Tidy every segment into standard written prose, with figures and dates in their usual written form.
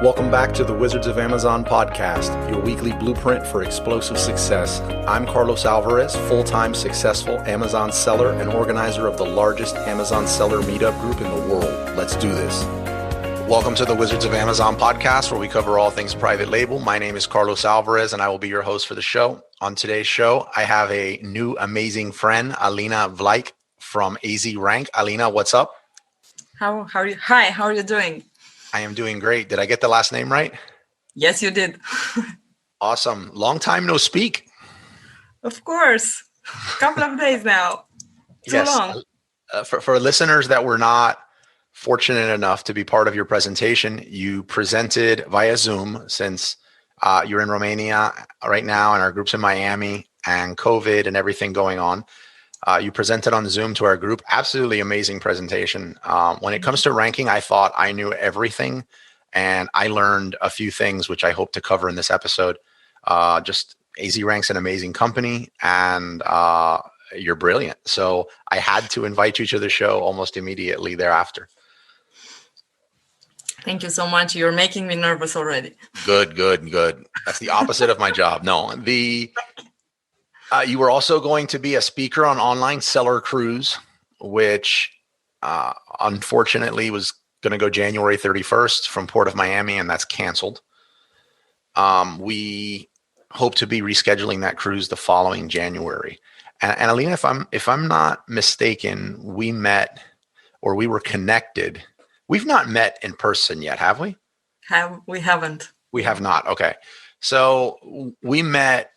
Welcome back to the Wizards of Amazon podcast, your weekly blueprint for explosive success. I'm Carlos Alvarez, full-time successful Amazon seller and organizer of the largest Amazon seller meetup group in the world. Let's do this. Welcome to the Wizards of Amazon podcast, where we cover all things private label. My name is Carlos Alvarez, and I will be your host for the show. On today's show, I have a new amazing friend, Alina Vlaic from AZ Rank. Alina, what's up? How are you? Hi, how are you doing? I am doing great. Did I get the last name right? Yes, you did. Awesome. Long time no speak. Of course. A couple of days now. Too long. For listeners that were not fortunate enough to be part of your presentation, you presented via Zoom since you're in Romania right now and our group's in Miami and COVID and everything going on. You presented on Zoom to our group. Absolutely amazing presentation. When it comes to ranking, I thought I knew everything, and I learned a few things which I hope to cover in this episode. Just AZ Rank's an amazing company, and you're brilliant. So I had to invite you to the show almost immediately thereafter. Thank you so much. You're making me nervous already. Good. That's the opposite of my job. No, you were also going to be a speaker on Online Seller Cruise, which unfortunately was going to go January 31st from Port of Miami, and that's canceled. We hope to be rescheduling that cruise the following January. And Alina, if I'm not mistaken, we met or we were connected. We've not met in person yet, have we? We haven't. We have not. Okay. So we met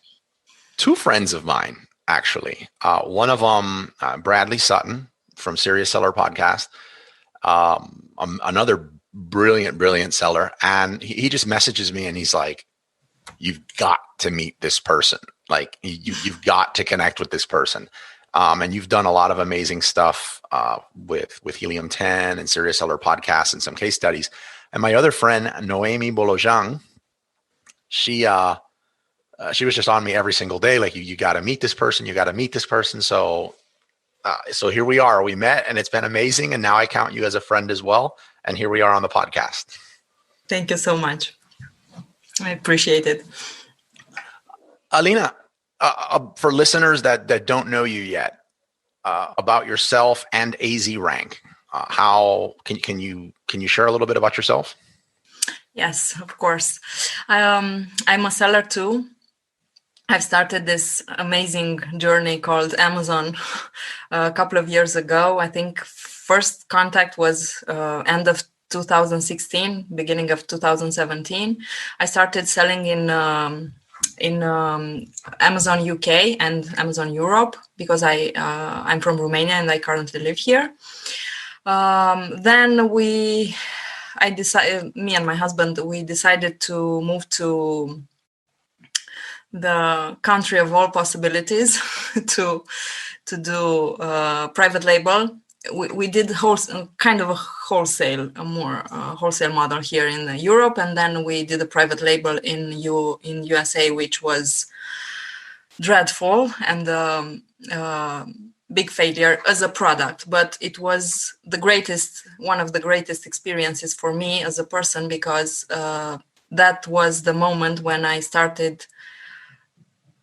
two friends of mine, actually. One of them, Bradley Sutton from Serious Seller Podcast, another brilliant seller. And he just messages me and he's like, you've got to meet this person. Like you've got to connect with this person. And you've done a lot of amazing stuff with Helium 10 and Serious Seller Podcast and some case studies. And my other friend, Noemi Bolojang, she was just on me every single day. Like, you got to meet this person. You got to meet this person. So here we are. We met and it's been amazing. And now I count you as a friend as well. And here we are on the podcast. Thank you so much. I appreciate it. Alina, for listeners that don't know you yet, about yourself and AZ Rank, how can you share a little bit about yourself? Yes, of course. I'm a seller too. I've started this amazing journey called Amazon a couple of years ago. I think first contact was end of 2016, beginning of 2017. I started selling in Amazon UK and Amazon Europe because I'm from Romania and I currently live here. Then me and my husband, we decided to move to the country of all possibilities to do private label. We did kind of a wholesale model here in Europe, and then we did a private label in USA, which was dreadful and big failure as a product. But it was one of the greatest experiences for me as a person, because that was the moment when I started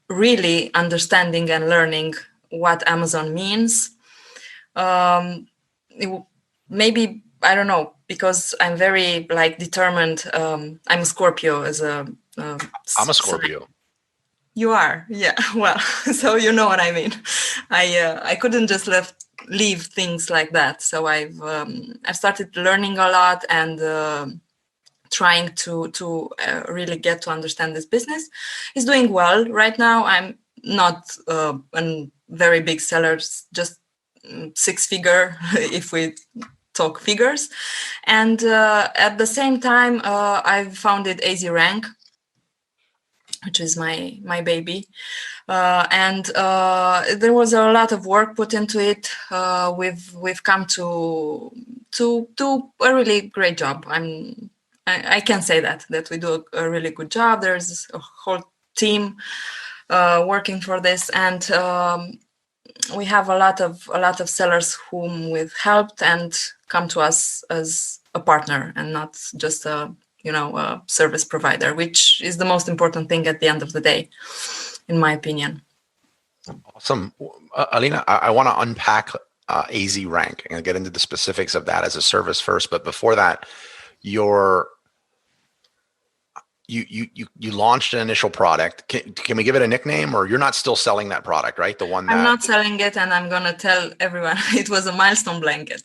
really understanding and learning what Amazon means. Maybe, I don't know, because I'm very determined. I'm a Scorpio I'm a Scorpio. You are? Yeah. Well, so you know what I mean. I couldn't just leave things like that. So I've started learning a lot and trying to really get to understand this business. It's doing well right now. I'm not a very big seller, just 6-figure if we talk figures. And at the same time, I've founded AZ Rank, which is my baby. And there was a lot of work put into it. We've come to a really great job. I can say that we do a really good job. There's a whole team working for this, and we have a lot of sellers whom we've helped and come to us as a partner and not just a a service provider, which is the most important thing at the end of the day, in my opinion. Awesome. Alina, I want to unpack AZ Rank and get into the specifics of that as a service first. But before that, you launched an initial product. Can we give it a nickname, or you're not still selling that product, right? The one that I'm not selling it, and I'm gonna tell everyone it was a milestone blanket.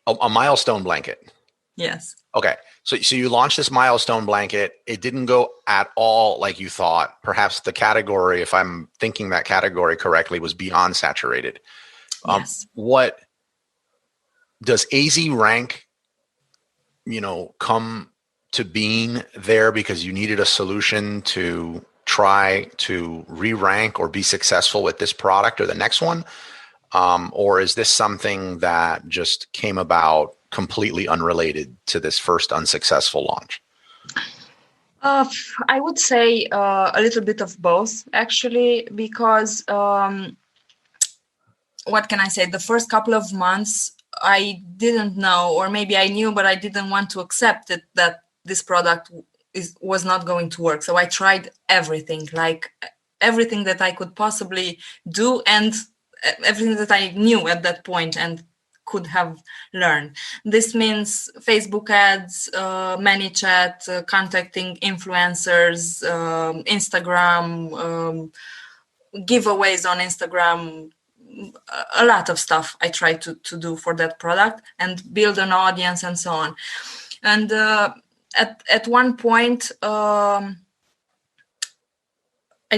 a milestone blanket. Yes. Okay. So you launched this milestone blanket. It didn't go at all like you thought. Perhaps the category, if I'm thinking that category correctly, was beyond saturated. Yes. What does AZ Rank, come to being there because you needed a solution to try to re-rank or be successful with this product or the next one? Or is this something that just came about completely unrelated to this first unsuccessful launch? I would say a little bit of both, actually, because what can I say? The first couple of months, I didn't know, or maybe I knew, but I didn't want to accept it, that this product was not going to work. So I tried everything, like everything that I could possibly do, and everything that I knew at that point and could have learned. This means Facebook ads, ManyChat, contacting influencers, Instagram, giveaways on Instagram, a lot of stuff I tried to do for that product and build an audience and so on. And at one point, I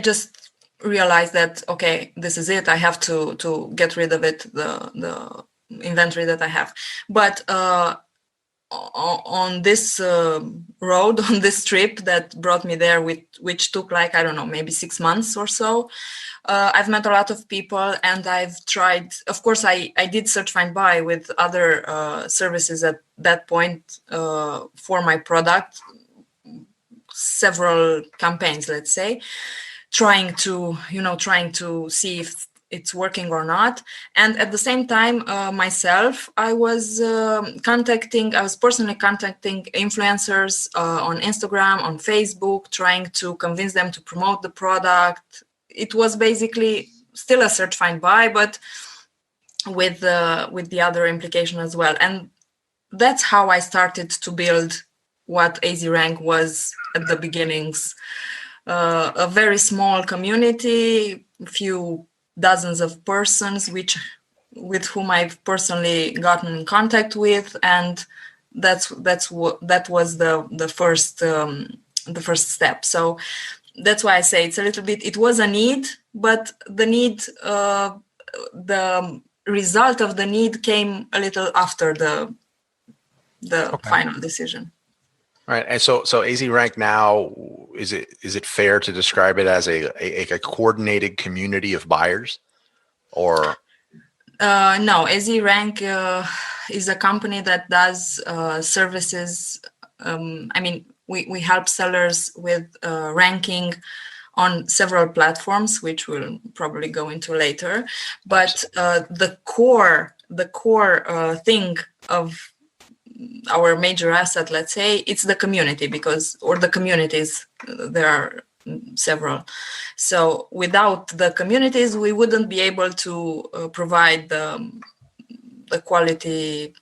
just realized that, okay, this is it. I have to get rid of it, the inventory that I have. But on this road, on this trip that brought me there, which took like, I don't know, maybe 6 months or so, I've met a lot of people, and I've tried, of course, I did search, find, buy with other services at that point for my product, several campaigns, let's say, trying to see if it's working or not. And at the same time, myself, I was personally contacting influencers on Instagram, on Facebook, trying to convince them to promote the product. It was basically still a search, find, buy, but with the other implication as well. And that's how I started to build what AZ Rank was at the beginnings. A very small community, a few dozens of persons with whom I've personally gotten in contact with, and that was the first step. So that's why I say it's a little bit, it was a need, but the need, the result of the need came a little after the final decision. Right. And so AZ Rank now, is it fair to describe it as a coordinated community of buyers, or? No, AZ Rank is a company that does services. We help sellers with ranking on several platforms, which we'll probably go into later. But the core thing of our major asset, let's say, it's the community, or the communities, there are several. So without the communities, we wouldn't be able to provide the quality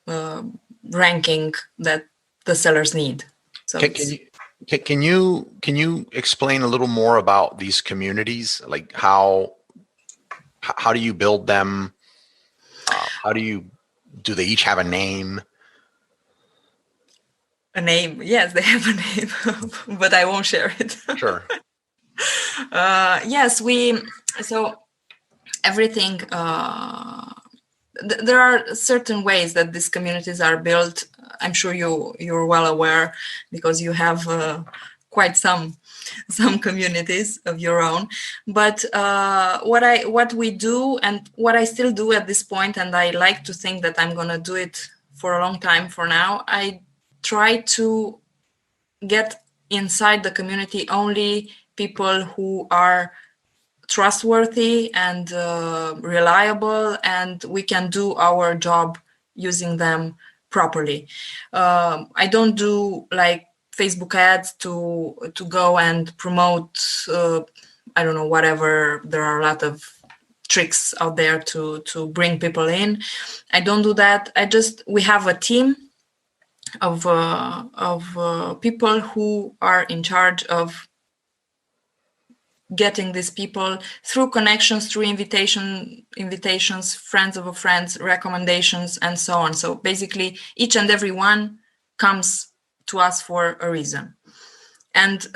ranking that the sellers need. So can you explain a little more about these communities? Like how do you build them? Do they each have a name? A name? Yes, they have a name, but I won't share it. Sure. Yes, so everything, there are certain ways that these communities are built. I'm sure you're well aware, because you have quite some communities of your own. But what we do, and what I still do at this point, and I like to think that I'm going to do it for a long time for now, I try to get inside the community only people who are trustworthy and reliable, and we can do our job using them properly. I don't do like Facebook ads to go and promote, I don't know, whatever. There are a lot of tricks out there to bring people in. I don't do that. We have a team of people who are in charge of getting these people through connections, through invitations, friends of a friends, recommendations, and so on. So basically, each and every one comes to us for a reason. And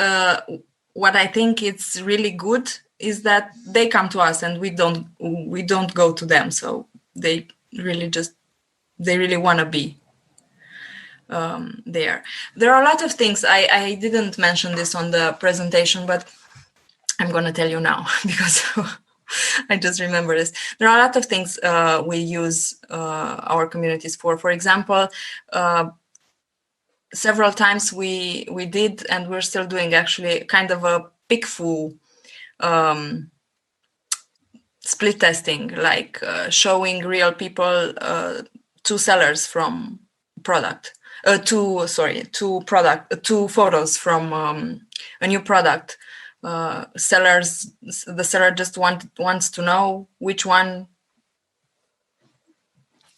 what I think it's really good is that they come to us and we don't go to them. So they really want to be there. There are a lot of things. I didn't mention this on the presentation, but I'm going to tell you now because I just remember this. There are a lot of things we use our communities for. For example, several times we did, and we're still doing actually, kind of a PICFU split testing, like showing real people two sellers from product, two photos from a new product. The seller just wants to know which one.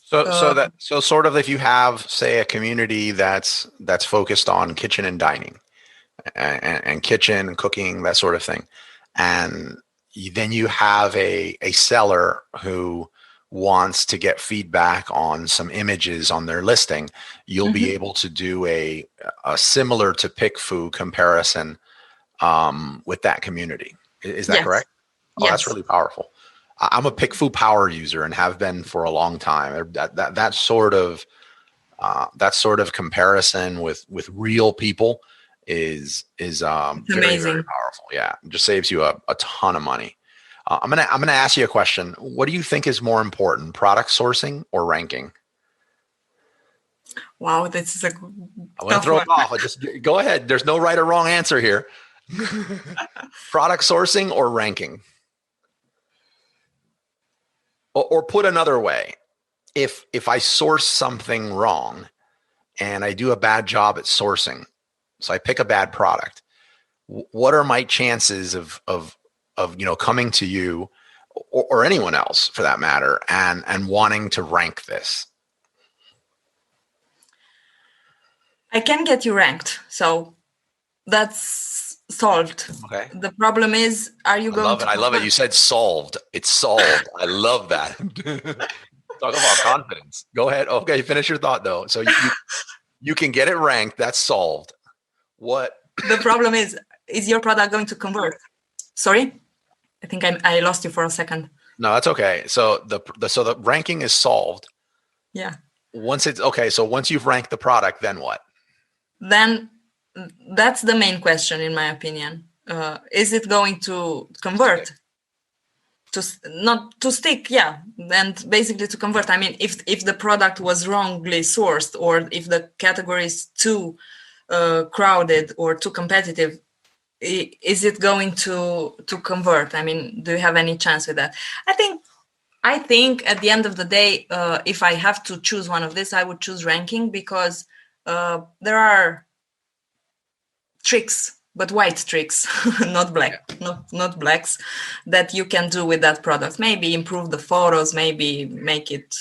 So sort of, if you have, say, a community that's focused on kitchen and dining, and kitchen and cooking, that sort of thing, and then you have a seller who wants to get feedback on some images on their listing, you'll be able to do a similar to PICFU comparison with that community. Is that correct? Oh, yes. That's really powerful. I'm a PICFU power user and have been for a long time. That sort of comparison with real people is very, amazing. Very powerful. Yeah, it just saves you a ton of money. I'm gonna ask you a question. What do you think is more important, product sourcing or ranking? Wow, this is a I'm gonna throw it off. I just go ahead. There's no right or wrong answer here. Product sourcing or ranking? Or put another way, if I source something wrong and I do a bad job at sourcing, so I pick a bad product, what are my chances of coming to you or anyone else for that matter and wanting to rank this? I can get you ranked, so that's solved. Okay. The problem is, are you going to? I love it. You said solved. It's solved. I love that. Talk about confidence. Go ahead. Okay, finish your thought though. So you can get it ranked. That's solved. What? The problem is your product going to convert? Sorry, I think I lost you for a second. No, that's okay. So the ranking is solved. Yeah. Once you've ranked the product, then what? Then that's the main question, in my opinion. Is it going to convert? Not to stick, yeah, and basically to convert. I mean, if the product was wrongly sourced, or if the category is too crowded or too competitive, is it going to convert? I mean, do you have any chance with that? I think at the end of the day, if I have to choose one of this, I would choose ranking, because there are tricks, but white tricks, not black, not blacks, that you can do with that product. Maybe improve the photos, maybe make it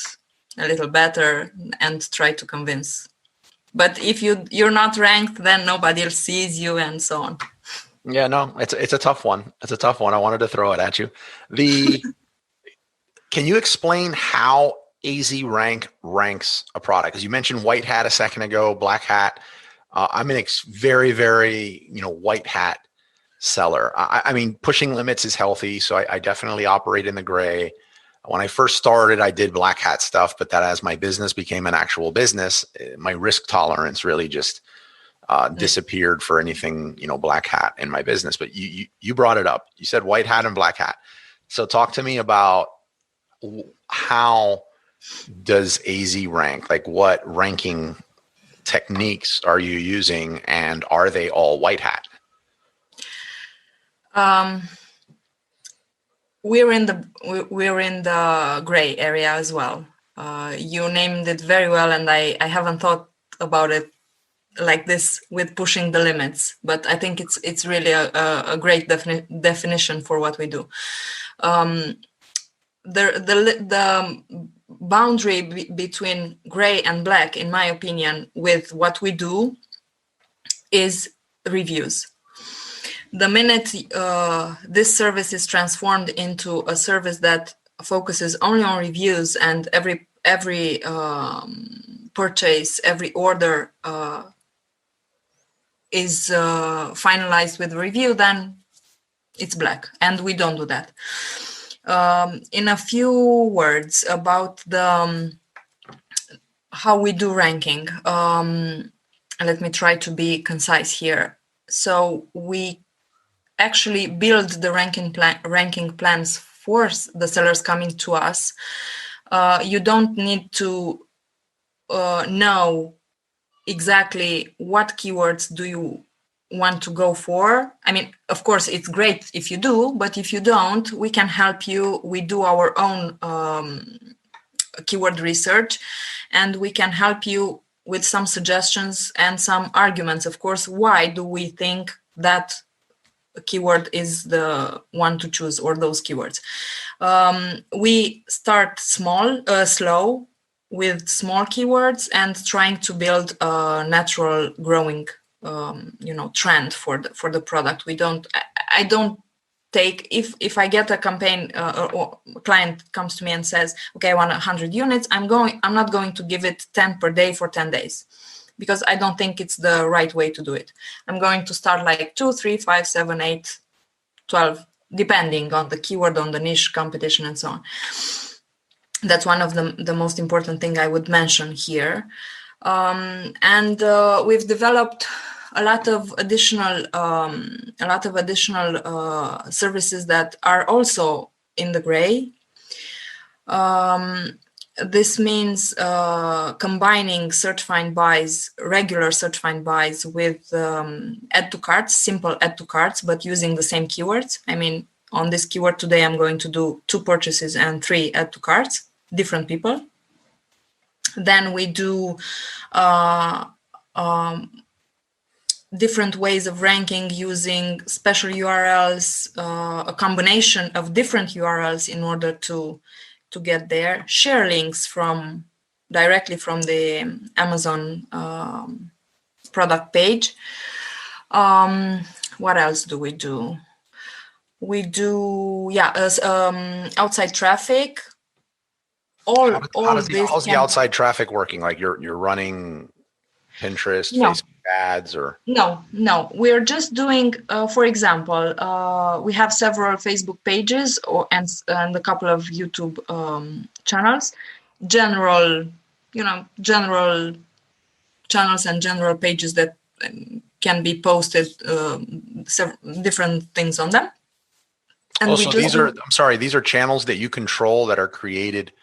a little better, and try to convince. But if you're not ranked, then nobody else sees you, and so on. Yeah, no, it's a tough one. It's a tough one. I wanted to throw it at you. Can you explain how AZRank ranks a product? Because you mentioned white hat a second ago, black hat. I'm an very, very, white hat seller. I mean, pushing limits is healthy, so I definitely operate in the gray. When I first started, I did black hat stuff, but that as my business became an actual business, my risk tolerance really just disappeared for anything, black hat in my business. But you brought it up. You said white hat and black hat. So talk to me about how does AZ rank? Like, what ranking techniques are you using, and are they all white hat? We're in the gray area as well. You named it very well, and I haven't thought about it like this with pushing the limits, but I think it's really a great definition for what we do. The boundary between gray and black, in my opinion, with what we do is reviews. The minute this service is transformed into a service that focuses only on reviews, and every purchase, every order is finalized with a review, then it's black, and we don't do that. In a few words about the how we do ranking, let me try to be concise here. So we actually build the ranking plans for the sellers coming to us. You don't need to know exactly what keywords do you want to go for. I mean, of course, it's great if you do, but if you don't, we can help you. We do our own keyword research, and we can help you with some suggestions and some arguments. Of course, why do we think that a keyword is the one to choose, or those keywords? We start slow, with small keywords, and trying to build a natural growing trend for the product. I don't take, if I get a campaign or a client comes to me and says, okay, I want 100 units, I'm not going to give it 10 per day for 10 days, because I don't think it's the right way to do it. I'm going to start like 2, 3, 5, 7, 8, 12, depending on the keyword, on the niche, competition, and so on. That's one of the most important thing I would mention here. And we've developed a lot of additional services that are also in the gray. This means combining search find buys, regular search find buys, with add to carts, simple add to carts, but using the same keywords. I mean, on this keyword today, I'm going to do 2 purchases and 3 add to carts, different people. Then we do different ways of ranking using special URLs, a combination of different URLs in order to get there. Share links directly from the Amazon product page. What else do we do? We do outside traffic. How's the outside traffic working? Like you're running Pinterest, Facebook ads, or no? We're just doing, for example, we have several Facebook pages and a couple of YouTube channels, general channels and general pages that can be posted, different things on them. And these are channels that you control that are created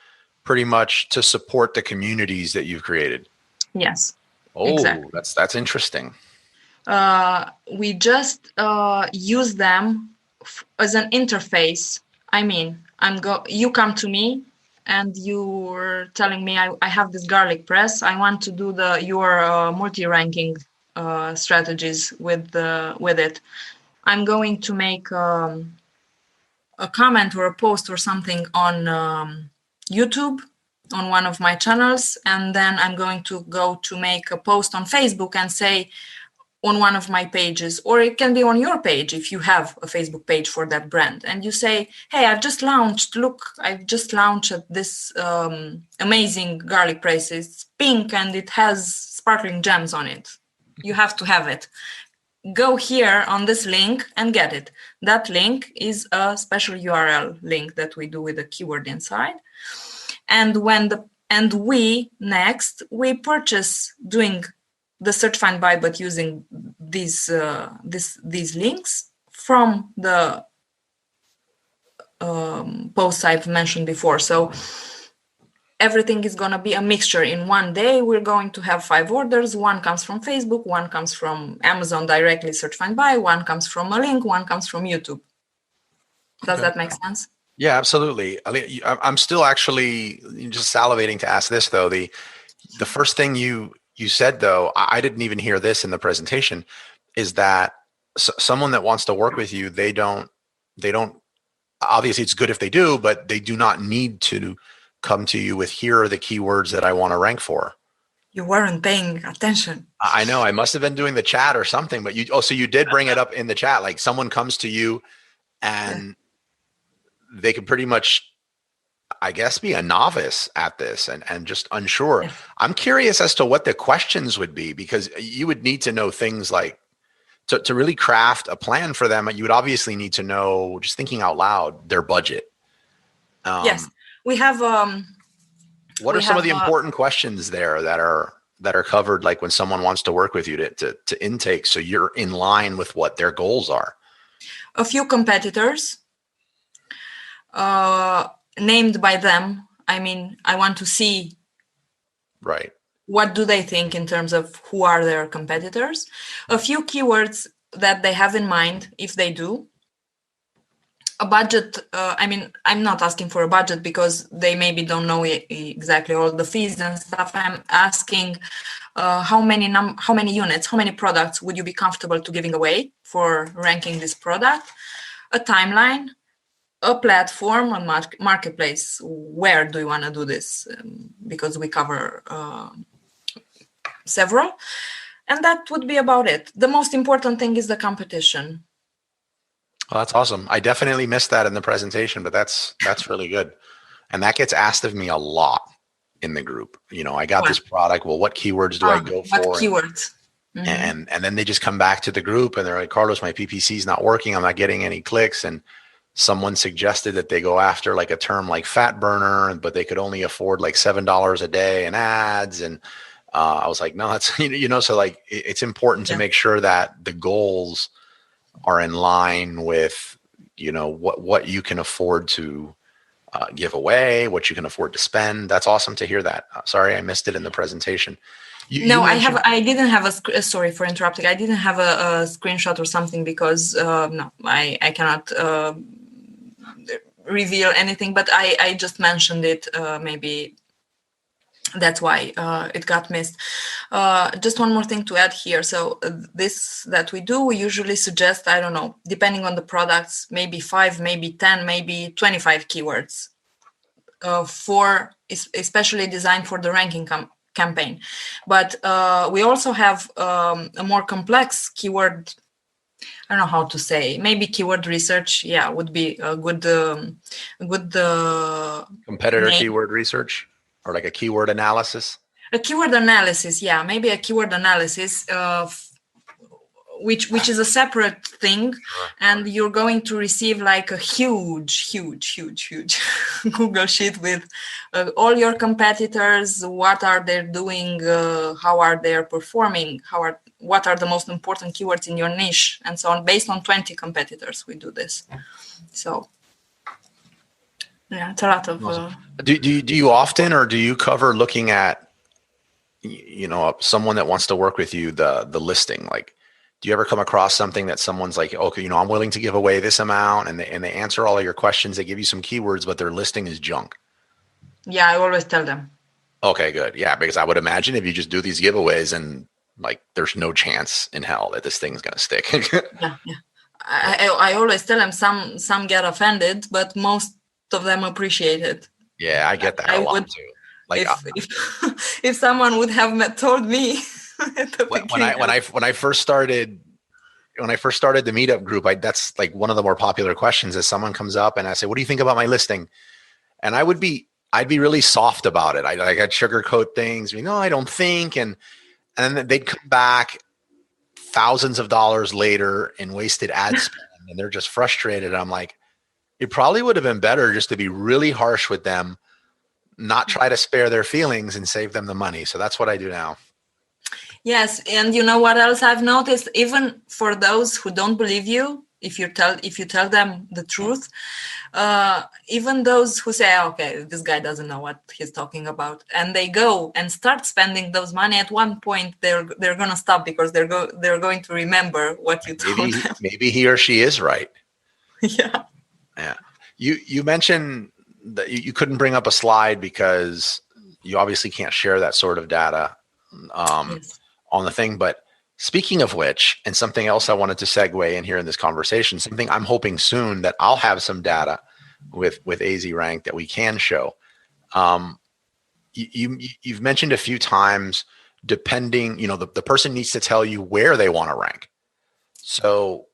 pretty much to support the communities that you've created. Yes. Oh, exactly. That's interesting. We just use them as an interface. I mean, you come to me and you're telling me I have this garlic press. I want to do your multi-ranking strategies with it. I'm going to make a comment or a post or something on YouTube on one of my channels, and then I'm going to go to make a post on Facebook and say on one of my pages, or it can be on your page if you have a Facebook page for that brand, and you say, hey, I've just launched this amazing garlic press. It's pink and it has sparkling gems on it. You have to have it. Go here on this link and get it. That link is a special URL link that we do with a keyword inside. And we purchase doing the search find buy, but using these links from the posts I've mentioned before. So everything is going to be a mixture. In one day, we're going to have 5 orders. One comes from Facebook, one comes from Amazon directly, search find buy, one comes from a link, one comes from YouTube. Does that make sense? Yeah, absolutely. I'm still actually just salivating to ask this though. The first thing you said though, I didn't even hear this in the presentation, is that someone that wants to work with you, they don't obviously it's good if they do, but they do not need to come to you with here are the keywords that I want to rank for. You weren't paying attention. I know I must have been doing the chat or something, but so you did bring it up in the chat. Like someone comes to you Yeah. and they could pretty much, I guess, be a novice at this and just unsure. Yes. I'm curious as to what the questions would be, because you would need to know things like to really craft a plan for them. You would obviously need to know, just thinking out loud, their budget. Yes, we have. What are some of the important questions there that are covered, like when someone wants to work with you to intake, so you're in line with what their goals are? A few competitors named by them. I mean, I want to see Right. what do they think in terms of who are their competitors. A few keywords that they have in mind, if they do. A budget. I mean, I'm not asking for a budget because they maybe don't know exactly all the fees and stuff. I'm asking how many units, how many products would you be comfortable to giving away for ranking this product? A timeline, a platform on marketplace. Where do you want to do this? Because we cover several, and that would be about it. The most important thing is the competition. Well, that's awesome. I definitely missed that in the presentation, but that's really good. And that gets asked of me a lot in the group. I got this product. Well, what keywords do I go for? What keywords? And then they just come back to the group and they're like, Carlos, my PPC is not working. I'm not getting any clicks. And someone suggested that they go after like a term like fat burner, but they could only afford like $7 a day in ads. And I was like, no, that's, so like, it's important to make sure that the goals are in line with, what you can afford to give away, what you can afford to spend. That's awesome to hear that. Sorry, I missed it in the presentation. I didn't have sorry for interrupting. I didn't have a screenshot or something because no, I cannot reveal anything, but I just mentioned it. Maybe that's why it got missed. Just one more thing to add here. So this that we do, we usually suggest, I don't know, depending on the products, maybe 5, maybe 10, maybe 25 keywords for especially designed for the ranking campaign. But we also have a more complex keyword. I don't know how to say. Maybe keyword research, would be a good competitor name. Keyword research, or like a keyword analysis. A keyword analysis, maybe a keyword analysis, which is a separate thing, and you're going to receive like a huge Google sheet with all your competitors, what are they doing, how are they performing, what are the most important keywords in your niche, and so on. Based on 20 competitors, we do this. So it's a lot of. Do you often, or do you cover looking at, someone that wants to work with you, the listing? Like, do you ever come across something that someone's like, okay, I'm willing to give away this amount, and they answer all of your questions, they give you some keywords, but their listing is junk? Yeah, I always tell them. Okay, good. Yeah, because I would imagine if you just do these giveaways and like, there's no chance in hell that this thing's gonna stick. Yeah. I always tell them. Some get offended, but most of them appreciate it. Yeah, I get that a lot too. Like if someone would have told me when I first started the meetup group, that's like one of the more popular questions is someone comes up and I say, what do you think about my listing? And I'd be really soft about it. I'd sugarcoat things. I don't think. And then they'd come back thousands of dollars later in wasted ad spend, and they're just frustrated. I'm like, it probably would have been better just to be really harsh with them, not try to spare their feelings and save them the money. So that's what I do now. Yes. And you know what else I've noticed? Even for those who don't believe you, if you tell them the truth, even those who say, okay, this guy doesn't know what he's talking about, and they go and start spending those money, at one point they're going to stop because they're going to remember what you told them. Maybe he or she is right. Yeah. Yeah. You mentioned that you couldn't bring up a slide because you obviously can't share that sort of data Yes. on the thing. But speaking of which, and something else I wanted to segue in here in this conversation, something I'm hoping soon that I'll have some data with AZ Rank that we can show. You've mentioned a few times, depending, the person needs to tell you where they want to rank. So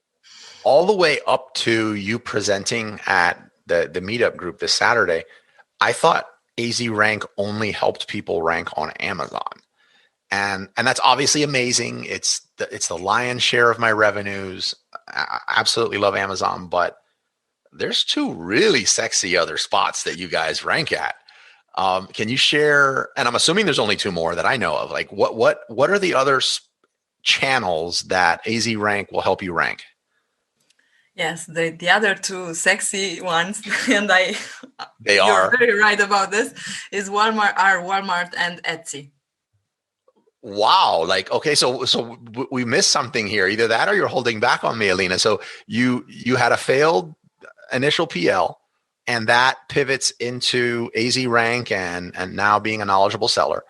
all the way up to you presenting at the meetup group this Saturday, I thought AZ Rank only helped people rank on Amazon. And that's obviously amazing. It's the lion's share of my revenues. I absolutely love Amazon, but there's two really sexy other spots that you guys rank at. Can you share? And I'm assuming there's only two more that I know of. Like what are the other channels that AZ Rank will help you rank? Yes, the other two sexy ones, and They you're are. very right about this, is Walmart and Etsy. Wow. Like, okay, so we missed something here. Either that or you're holding back on me, Alina. So you had a failed initial PL, and that pivots into AZ Rank and now being a knowledgeable seller.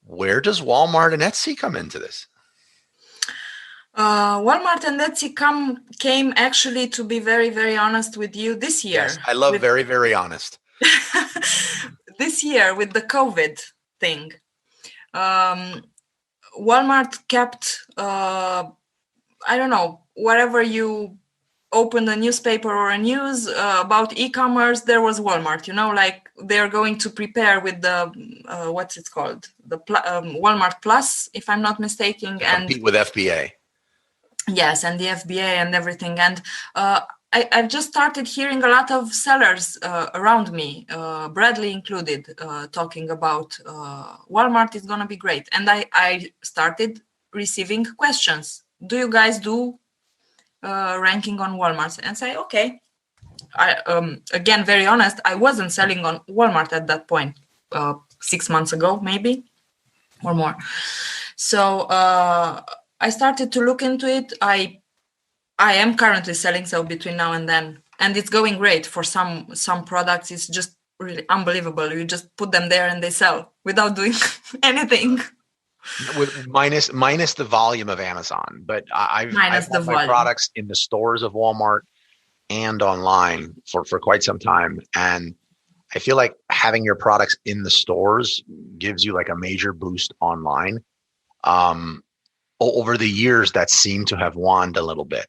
Where does Walmart and Etsy come into this? Walmart and Etsy came actually, to be very, very honest with you, this year. Yes, I love very, very honest. This year with the COVID thing. Walmart kept, I don't know, wherever you open a newspaper or a news about e-commerce, there was Walmart, like they're going to prepare with the, what's it called? The Walmart Plus, if I'm not mistaken. And compete with FBA. Yes, and the FBA and everything. And I've just started hearing a lot of sellers around me, Bradley included, talking about Walmart is going to be great. And I started receiving questions. Do you guys do ranking on Walmart? And say, okay. Again, very honest, I wasn't selling on Walmart at that point, 6 months ago, maybe, or more. So I started to look into it. I am currently selling, so between now and then, and it's going great. For some products, it's just really unbelievable. You just put them there and they sell without doing anything. With minus the volume of Amazon, but I've bought my products in the stores of Walmart and online for quite some time, and I feel like having your products in the stores gives you like a major boost online. Over the years, that seemed to have waned a little bit,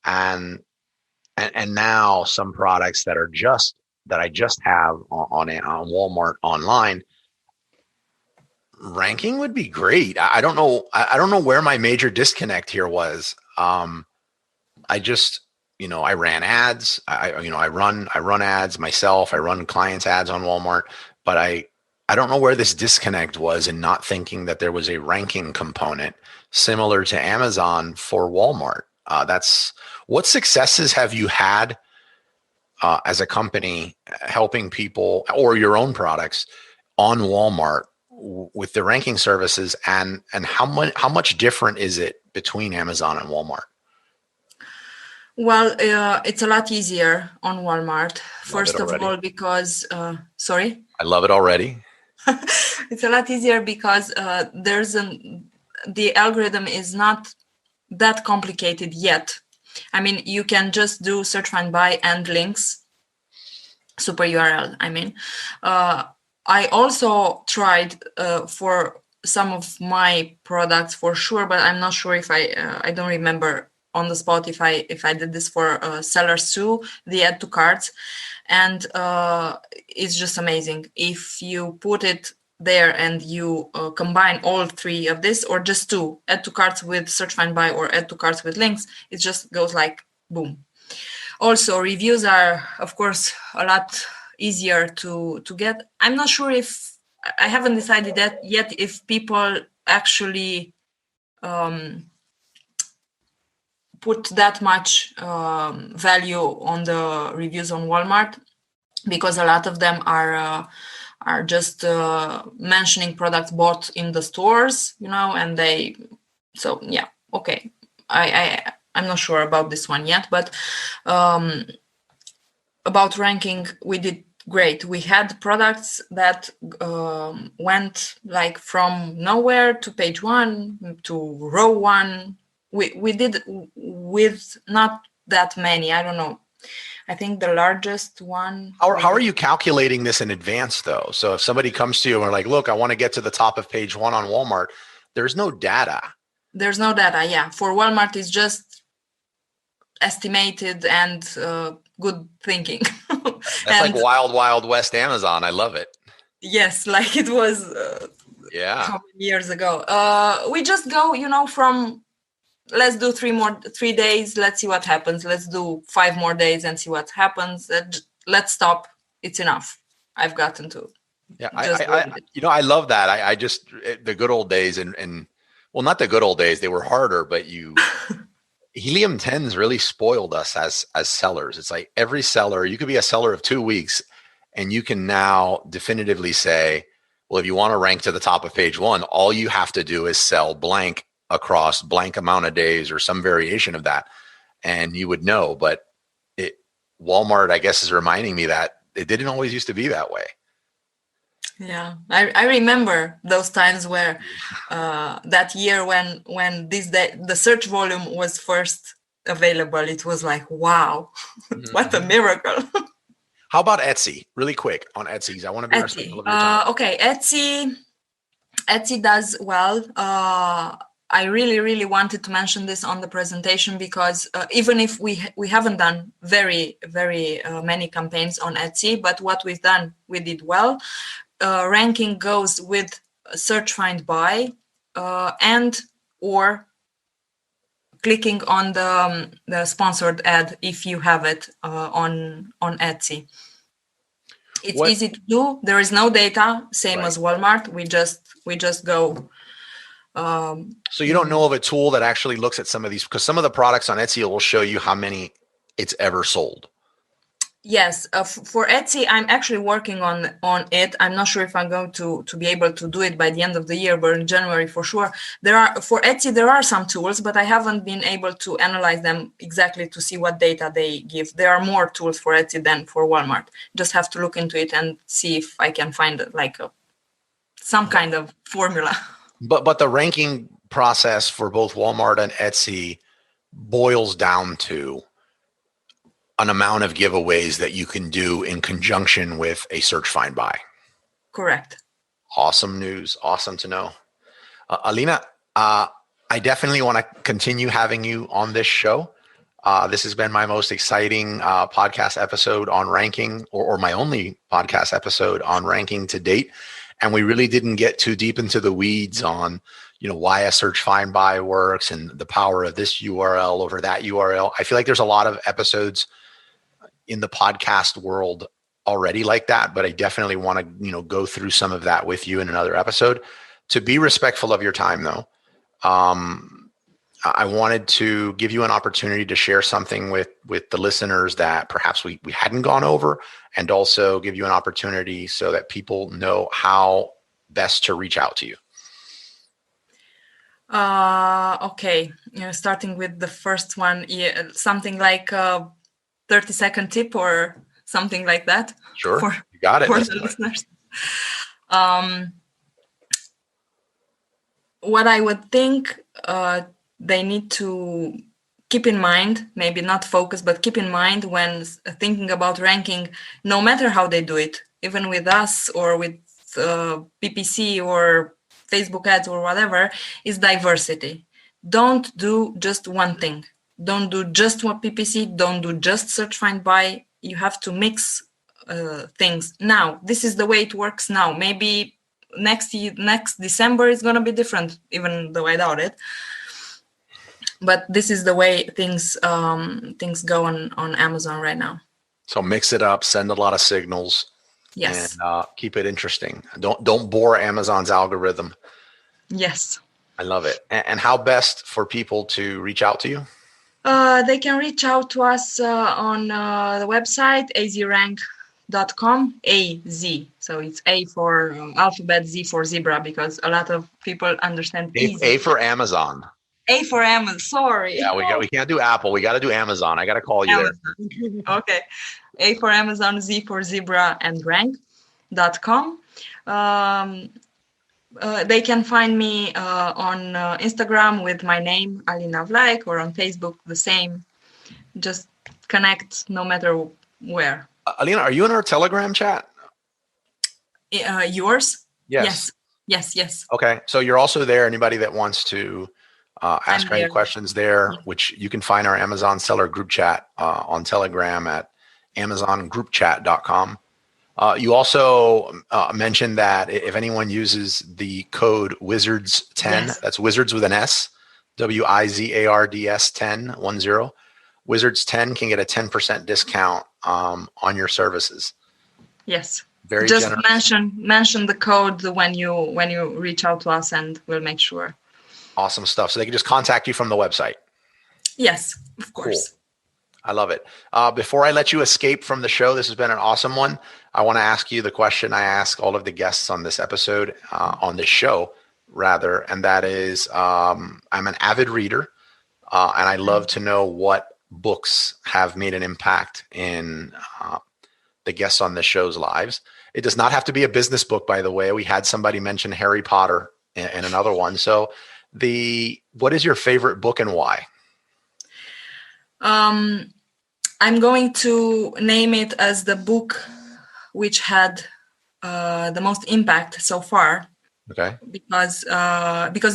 and now some products that I just have on Walmart online. Ranking would be great. I don't know where my major disconnect here was. I just, I ran ads. I run ads myself. I run clients' ads on Walmart, but I don't know where this disconnect was in not thinking that there was a ranking component similar to Amazon for Walmart. What successes have you had as a company helping people or your own products on Walmart with the ranking services, and how much different is it between Amazon and Walmart? Well, it's a lot easier on Walmart. First of all, because sorry, I love it already. It's a lot easier because the algorithm is not that complicated yet. I mean, you can just do search, find, buy, and links, super URL. I mean. I also tried for some of my products for sure, but I'm not sure if I don't remember on the spot if I did this for sellers too, the add to carts, and it's just amazing. If you put it there and you combine all three of this, or just two, add to carts with search, find, buy, or add to carts with links, it just goes like boom. Also, reviews are, of course, a lot easier to get. I'm not sure if I haven't decided that yet if people actually put that much value on the reviews on Walmart, because a lot of them are just mentioning products bought in the stores, and okay. I'm not sure about this one yet, but about ranking, we did great. We had products that went like from nowhere to page 1 to row 1. We did with not that many. I don't know. I think the largest one. How are you calculating this in advance, though? So if somebody comes to you and are like, look, I want to get to the top of page 1 on Walmart, there's no data. There's no data, yeah. For Walmart, it's just estimated and good thinking. That's like wild, wild West Amazon. I love it. Yes, like it was how many years ago. We just go, from let's do 3 days. Let's see what happens. Let's do 5 more days and see what happens. Let's stop. It's enough. I've gotten to. Yeah, I love that. I just the good old days and well, not the good old days. They were harder, but Helium 10s really spoiled us as sellers. It's like every seller, you could be a seller of 2 weeks and you can now definitively say, well, if you want to rank to the top of page 1, all you have to do is sell blank across blank amount of days or some variation of that. And you would know, but Walmart, I guess, is reminding me that it didn't always used to be that way. Yeah, I remember those times where that year when the search volume was first available, it was like, wow, what a miracle. How about Etsy? Really quick on Etsy. I want to be respectful of your time. Okay, Etsy does well. I really, really wanted to mention this on the presentation because even if we haven't done very, very many campaigns on Etsy, but what we've done, we did well. Ranking goes with search, find, buy, and or clicking on the sponsored ad if you have it on Etsy. It's easy to do. There is no data, same as Walmart. We just go. So you don't know of a tool that actually looks at some of these, because some of the products on Etsy will show you how many it's ever sold. Yes, for Etsy, I'm actually working on it. I'm not sure if I'm going to be able to do it by the end of the year, but in January for sure. For Etsy, there are some tools, but I haven't been able to analyze them exactly to see what data they give. There are more tools for Etsy than for Walmart. Just have to look into it and see if I can find some kind of formula. But the ranking process for both Walmart and Etsy boils down to an amount of giveaways that you can do in conjunction with a search, find, buy. Correct. Awesome news. Awesome to know. Alina, I definitely want to continue having you on this show. This has been my most exciting podcast episode on ranking, or my only podcast episode on ranking to date. And we really didn't get too deep into the weeds on, why a search, find, buy works and the power of this URL over that URL. I feel like there's a lot of episodes in the podcast world already like that, but I definitely want to, go through some of that with you in another episode. To be respectful of your time, though, I wanted to give you an opportunity to share something with the listeners that perhaps we hadn't gone over, and also give you an opportunity so that people know how best to reach out to you. Okay, starting with the first one, something like 30-second tip or something like that. Sure, you got it. For the listeners. What I would think they need to keep in mind, maybe not focus, but keep in mind when thinking about ranking, no matter how they do it, even with us or with PPC or Facebook ads or whatever, is diversity. Don't do just one thing. Don't do just one PPC. Don't do just search, find, buy. You have to mix things. Now, this is the way it works now. Maybe next December is going to be different, even though I doubt it. But this is the way things go on Amazon right now. So mix it up, send a lot of signals. Yes. And keep it interesting. Don't bore Amazon's algorithm. Yes. I love it. And how best for people to reach out to you? They can reach out to us on the website, azrank.com, AZ. So it's A for alphabet, Z for zebra, because a lot of people understand easy. A for Amazon. A for Amazon. Sorry. Yeah, we can't do Apple. We got to do Amazon. I got to call you Amazon. There. Okay. A for Amazon, Z for Zebra, and rank.com. They can find me on Instagram with my name, Alina Vlaic, or on Facebook, the same. Just connect no matter where. Alina, are you in our Telegram chat? Yours? Yes. Yes. Okay. So you're also there. Anybody that wants to ask any questions there, which you can find our Amazon seller group chat on Telegram at amazongroupchat.com. You also mentioned that if anyone uses the code Wizards10, that's Wizards with an S, WIZARDS 10, Wizards10 can get a 10% discount on your services. Yes. Very just generous. mention the code when you reach out to us, and we'll make sure. Awesome stuff. So they can just contact you from the website. Yes, of course. Cool. I love it. Before I let you escape from the show, this has been an awesome one. I want to ask you the question I ask all of the guests on this episode, on this show, rather, and that is, I'm an avid reader, and I love to know what books have made an impact in the guests on this show's lives. It does not have to be a business book, by the way. We had somebody mention Harry Potter in another one. So what is your favorite book and why? I'm going to name it as the book which had the most impact so far. Okay. Because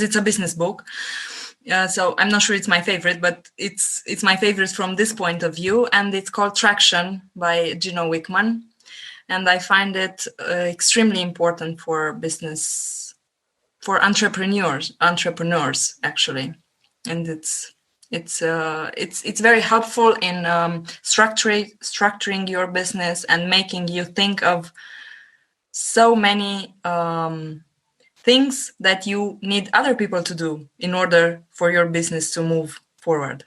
it's a business book. So I'm not sure it's my favorite, but it's my favorite from this point of view, and it's called Traction by Gino Wickman, and I find it extremely important for business, for entrepreneurs actually, and it's very helpful in structuring your business and making you think of so many things that you need other people to do in order for your business to move forward.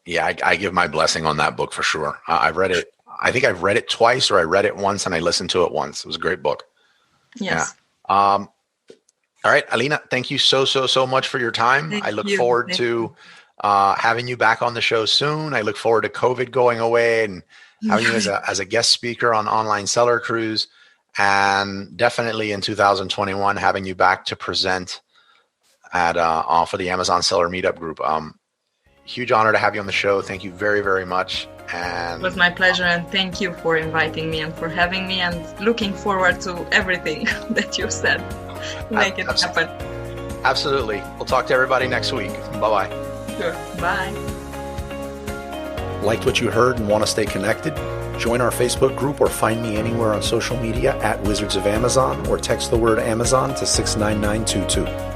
Yeah, I give my blessing on that book for sure. I've read it. I think I've read it twice, or I read it once and I listened to it once. It was a great book. Yes. Yeah. All right, Alina, thank you so much for your time. I look forward to having you back on the show soon. I look forward to COVID going away and having you as a guest speaker on Online Seller Cruise. And definitely in 2021, having you back to present at for the Amazon Seller Meetup Group. Huge honor to have you on the show. Thank you very, very much. And it was my pleasure, and thank you for inviting me and for having me, and looking forward to everything that you said. Make it happen. Absolutely. We'll talk to everybody next week. Bye-bye. Sure. Bye. Liked what you heard and want to stay connected? Join our Facebook group or find me anywhere on social media at Wizards of Amazon, or text the word Amazon to 69922.